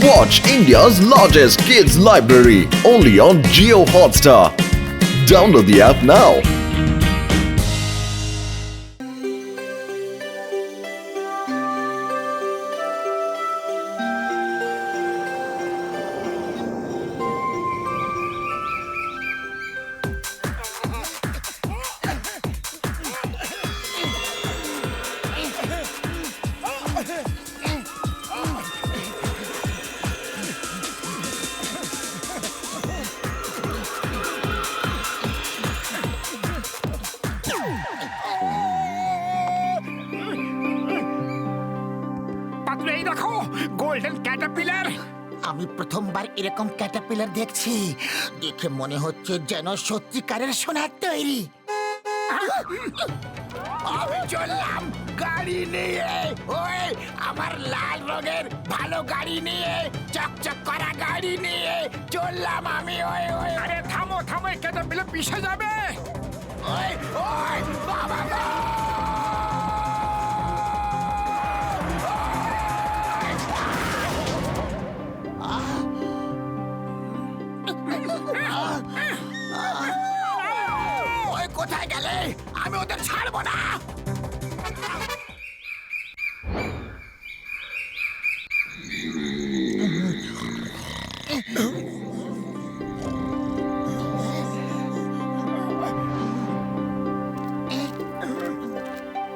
Watch India's largest kids library only on Jio Hotstar. Download the app now. এই দেখো golden Caterpillar. আমি প্রথমবার এরকম ক্যাটারপিলার দেখছি, দেখে মনে হচ্ছে যেন সত্যিকারের সোনার তৈরি। আমি চললাম গাড়ি নিয়ে, ওই আমার লাল রঙের ভালো গাড়ি নিয়ে, চকচক করা গাড়ি নিয়ে চললাম আমি। ওই ওই আরে থামো থামো, এই ক্যাটারপিলার পিছে যাবে। ওই ওই বাবা গো! ওই কোথায় গেলে? আমি ওদের ছাড়বো না।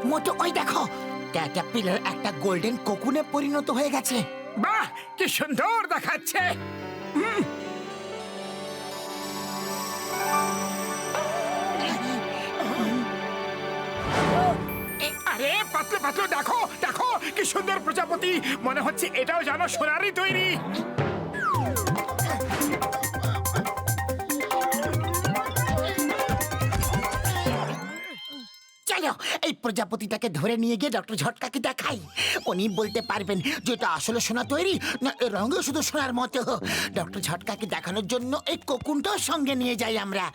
মোটো ওই দেখো, ক্যাটারপিলার একটা গোল্ডেন কোকুনে পরিণত হয়ে গেছে। বাহ, কি সুন্দর দেখাচ্ছে। আরে পাতলু পাতলু, দেখো দেখো কি সুন্দর প্রজাপতি। মনে হচ্ছে এটাও জানো সোনারই তৈরি। চলো এই প্রজাপতিটাকে ধরে নিয়ে গিয়ে ডক্টর ঝটকাকে দেখাই। উনি বলতে পারবেন যে এটা আসলে সোনা তৈরি না এর রঙও শুধু সোনার মতো। ডক্টর ঝটকাকে দেখানোর জন্য এই কোকুনটাও সঙ্গে নিয়ে যাই আমরা।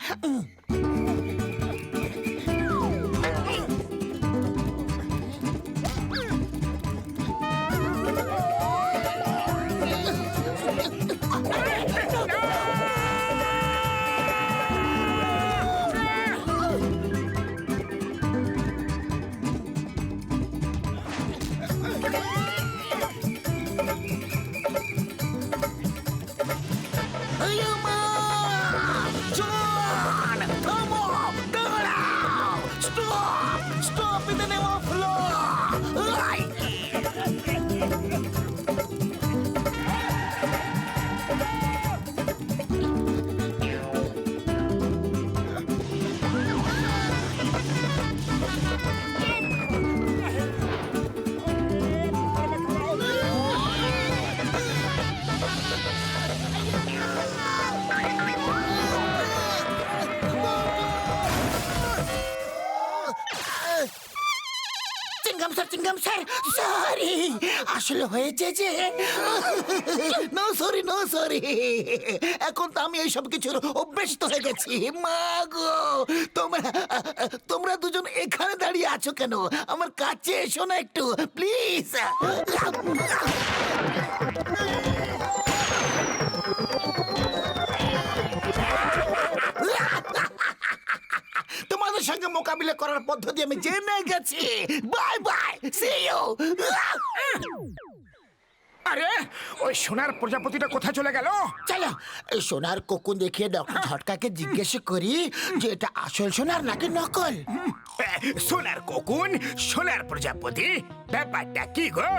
Stop in the name of law! Chewing gum sir, sorry. আসলে হয়েছে যে নো সরি। এখন তো আমি এইসব কিছুর অভ্যস্ত হয়ে গেছি। মা গো, তোমরা দুজন এখানে দাঁড়িয়ে আছো কেন? আমার কাছে এসো না একটু প্লিজ। তোমাদের সঙ্গে মোকাবিলা করার পদ্ধতি আমি জেনে গেছি। Bye bye, see you. আরে ওই সোনার প্রজাপতিটা কোথায় চলে গেল? চলো এই সোনার কোকুন দেখিয়ে ডক্টর ঝটকাকে জিজ্ঞেস করি যে এটা আসল সোনার নাকি নকল। সোনার কোকুন, সোনার প্রজাপতি, ব্যাপারটা কি গো?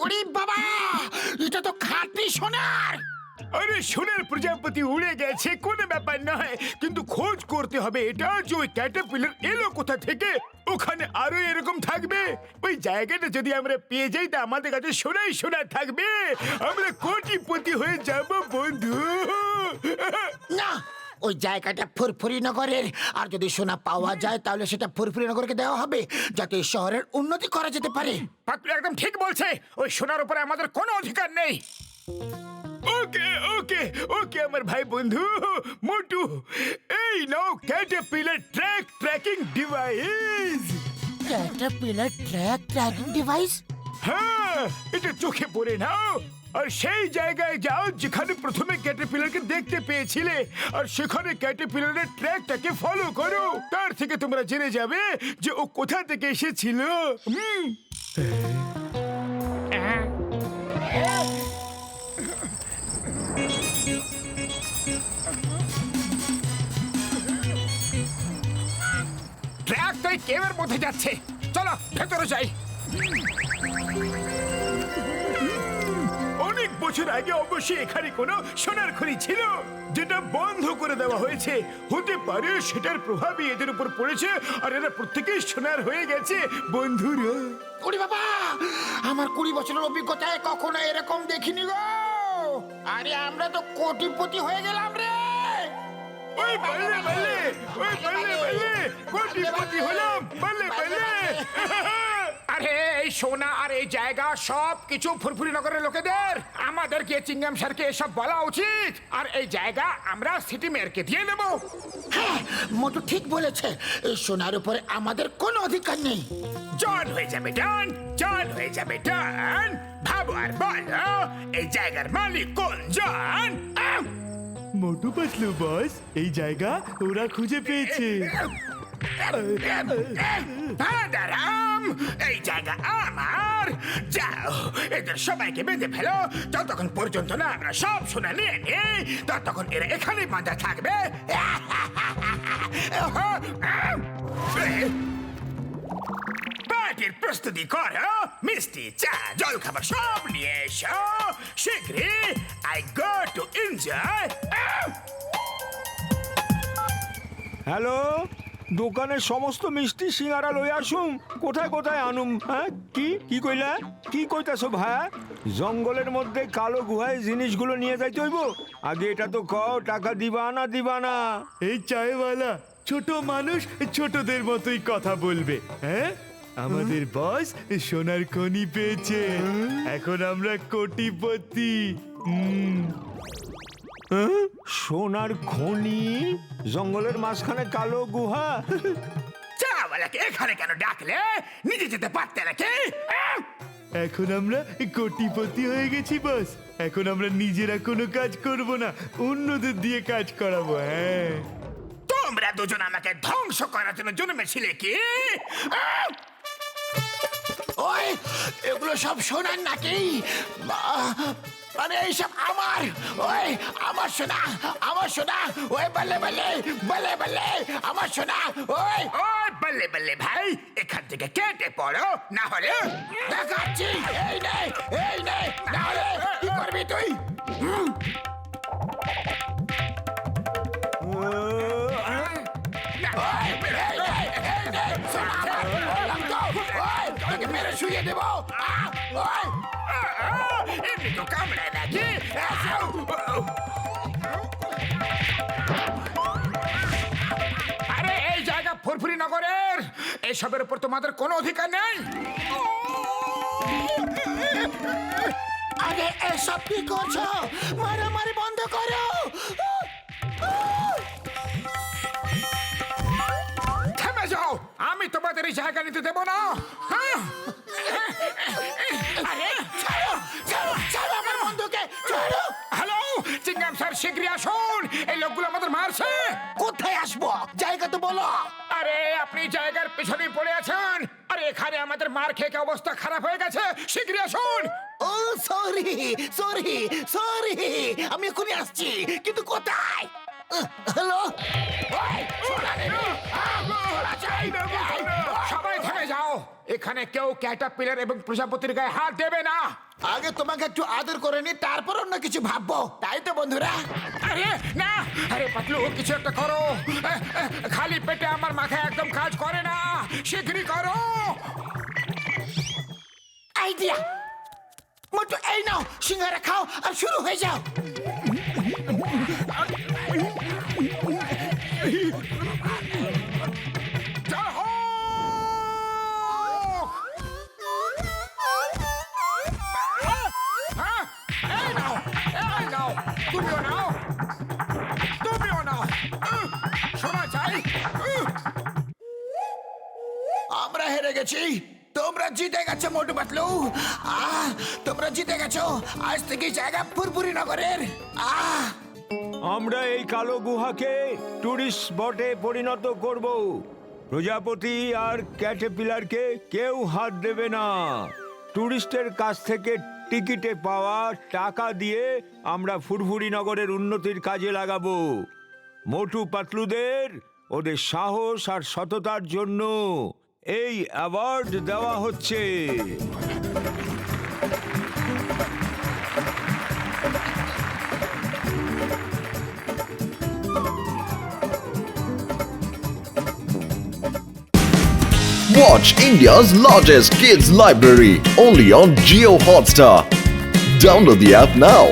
ওরে বাবা, এটা তো খাঁটি সোনার। আরে সোনার প্রজাপতি উড়ে গেছে কোনো ব্যাপার নয়, কিন্তু খোঁজ করতে হবে এটা যে ওই ক্যাটারপিলার এলো কোথা থেকে। ওখানে আরো এরকম থাকবে। ওই জায়গাটা যদি আমরা পেয়ে যাই তা আমাদের কাছে সোনাই সোনা থাকবে। আমরা কোটিপতি হয়ে যাব বন্ধু। না, ওই জায়গাটা ফুরফুরি নগরের। আর যদি সোনা পাওয়া যায় তাহলে সেটা ফুরফুরি নগরকে দেওয়া হবে, যাতে শহরের উন্নতি করা যেতে পারে। পাতলু একদম ঠিক বলছে। ওই সোনার উপরে আমাদের কোনো অধিকার নেই। ওকে ওকে ওকে আমার ভাই বন্ধু মোটু, এই নাও caterpillar tracking device. Caterpillar tracking device. হ্যাঁ, এটা চোখে পড়ে নাও আর সেই জায়গায় যাও যেখানে প্রথমে ক্যাটারপিলারকে দেখতে পেয়েছিলে আর সেখানে ক্যাটারপিলারের ট্র্যাকটাকে ফলো করো। তার থেকে তোমরা জেনে যাবে যে ও কোথা থেকে এসেছিল। ট্র্যাক তাই কেবের মধ্যে যাচ্ছে, চলো ভেতরে যাই। অনেক বছর আগে অবশ্যই এখানে কোনো সোনার খনি ছিল যেটা বন্ধ করে দেওয়া হয়েছে। হতে পারে সেটার প্রভাবই এদের উপর পড়েছে আর এরা প্রত্যেকেই সোনার হয়ে গেছে। বন্ধুরা, ওরে বাবা, আমার 20 বছরের অভিজ্ঞতায় কখনো এরকম দেখিনি গো। আরে আমরা তো কোটিপতি হয়ে গেলাম রে। ওই বললে বললে, ওই বললে বললে, কোটিপতি হলাম, বললে বললে। আরে এই সোনা আর এই জায়গা সব কিছু ফুরফুরি নগরের লোকেদের। আমাদেরকে চিংগাম স্যারকে এসব বলা উচিত। আর এই জায়গা আমরা সিটি মেয়রকে দিয়ে দেবো। হ্যাঁ, মোটু ঠিক বলেছে, এই সোনার উপরে আমাদের কোনো অধিকার নেই। জন হয়ে যাবে ডন, জন হয়ে যাবে ডন। ভাবো আর বলো এই জায়গার মালিক কোন জন? মোটু পাতলু বস, এই জায়গা ওরা খুঁজে পেয়েছে। দাঁড়াম, এই জায়গা আমার। যাও এদের সবাইকে বেঁধে ফেলো। যতক্ষণ পর্যন্ত না আমরা সব সোনা নিয়ে নিই ততক্ষণ এরা এখানেই বাঁধা থাকবে। পার্টির প্রস্তুতি করো, মিষ্টি চা জল খাবার সব নিয়ে এসো শীঘ্রই। I go to enjoy. Hello, দোকানের সমস্ত মিষ্টি সিঙ্গারা লই আসুম। কোথায় কোথায় আনুম? হ্যাঁ, কি কইলা? কি কইতাছো ভাই? জঙ্গলের মধ্যে কালো গুহায় জিনিসগুলো নিয়ে যাইতে হইব? আগে এটা তো কও, টাকা দিবা না দিবা না? এই চায়ওয়ালা ছোট মানুষ ছোটদের মতোই কথা বলবে। হ্যাঁ, আমাদের বস সোনার খনি পেয়েছে, এখন আমরা কোটিপতি। সোনার খনি? জঙ্গলের মাঝখানে কালো গুহা? চাওয়ালাকে এখানে কেন ডাকলে? নিজে যেতে পারতে নাকি? এখন আমরা কোটিপতি হয়ে গেছি বস। এখন আমরা নিজেরা কোনো কাজ করব না, অন্যদের দিয়ে কাজ করাবো। হ্যাঁ, তোমরা দুজন আমাকে ধ্বংস করার জন্য জন্মেছিলে কি? ওই, এগুলো সব সোনার নাকি? মানে এইসব আমার, ওই আমার সোনা, আমার সোনা। ওই বলে বলে বলে বলে আমার সোনা। ওই ওই বল্লে বল্লে ভাই, এখান থেকে কেটে পড়ো, না হলে দেখাচ্ছি। এই নে, এই নে, না হলে কি করবি তুই? ওই, এই নে, এই নে, সোনা আমার, বললাম তো। ওই, তোকে মেরে শুয়ে দেবো। ওই, এমনি তো কামড়ায় নাকি? আরে এই জায়গা ফুরফুরি নগরের, এসবের উপর তোমাদের কোনো অধিকার নেই। আরে এসব কি করছো? মারামারি বন্ধ করো। থেমে যাও, আমি তোমাদের এই জায়গা নিতে দেবো না। হ্যাঁ? আরে ছাড়ো, ছাড়ো, ছাড়ো আমার বন্ধুকে, ছাড়ো। হ্যালো, চিংগাম স্যার শীঘ্রই আসুন, এই লোকগুলো আমাদের মারছে। কোথায় আসবো? জায়গা তো বলো। আরে আপনি জায়গার পেছনে পড়ে আছেন। আরে এখানে আমাদের মার খেয়ে অবস্থা খারাপ হয়ে গেছে, শীঘ্রই আসুন। ও সরি, সরি, সরি, আমি এখনই আসছি, কিন্তু কোথায়? হ্যালো, সবাই থেমে যাও, এখানে কেউ ক্যাটারপিলার এবং প্রজাপতির গায়ে হাত দেবে না। আগে তোমাকে একটু আদর করে নি, তারপর অন্য কিছু ভাববো, তাই তো বন্ধুরা? আরে না, আরে পাতলু কিছু একটা করো। খালি পেটে আমার মাথায় একদম কাজ করে না, শীঘ্রই করো। আইডিয়া! মোটু এই নাও, সিঙ্গারা খাও আর শুরু হয়ে যাও। তুমিও নাও, তুমিও নাও, শোনা চাই। আমরা আমরা হেরে গেছি, তোমরা জিতে গেছো মোটু পাতলু। তোমরা জিতে গেছো, আজ থেকে জায়গা ফুরফুরি নগরের। আমরা এই কালো গুহাকে টুরিস্ট স্পটে পরিণত করব। প্রজাপতি আর ক্যাটারপিলারকে কেউ হাত দেবে না। টুরিস্টের কাছ থেকে টিকিটে পাওয়া টাকা দিয়ে আমরা ফুরফুরি নগরের উন্নতির কাজে লাগাবো। মোটু পাতলুদের ওদের সাহস আর সততার জন্য এই অ্যাওয়ার্ড দেওয়া হচ্ছে। Watch India's largest kids library only on Geo Hotstar. Download the app now.